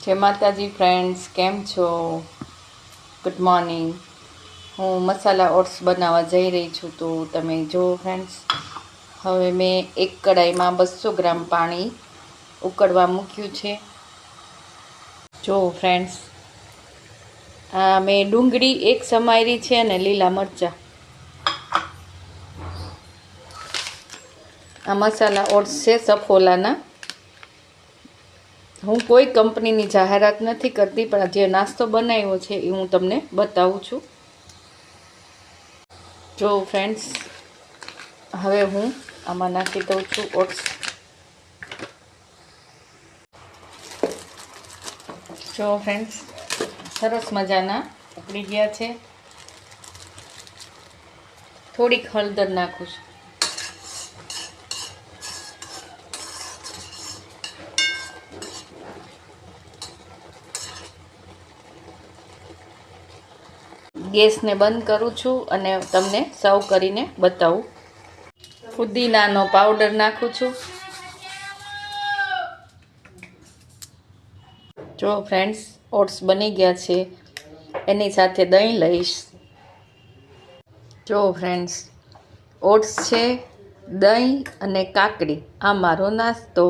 જય માતાજી ફ્રેન્ડ્સ, કેમ છો? Good morning. હું મસાલા ઓટ્સ બનાવવા જઈ રહી છું. તો તમે જો ફ્રેન્ડ્સ, હવે મેં એક કડાઈમાં 200 ગ્રામ પાણી ઉકળવા મૂક્યું છે. જો ફ્રેન્ડ્સ, આ મેં ડુંગળી એક સમારી છે અને લીલા મરચાં. આ મસાલા ઓટ્સ છે સફોલાના. હું કોઈ કંપનીની જાહેરાત નથી કરતી, પણ જે નાસ્તો બનાવ્યો છે એ હું તમને બતાવું છું. જો ફ્રેન્ડ્સ, હવે હું આમાં નાખી દઉં છું ઓટ્સ. જો ફ્રેન્ડ્સ, સરસ મજાના ઉકળી ગયા છે. થોડીક હળદર નાખું છું. ગેસને બંધ કરું છું અને તમને સર્વ કરીને બતાવું. ફુદીનાનો પાવડર નાખું છું. જો ફ્રેન્ડ્સ, ઓટ્સ બની ગયા છે. એની સાથે દહીં લઈશ. જો ફ્રેન્ડ્સ, ઓટ્સ છે, દહીં અને કાકડી, આ મારો નાસ્તો.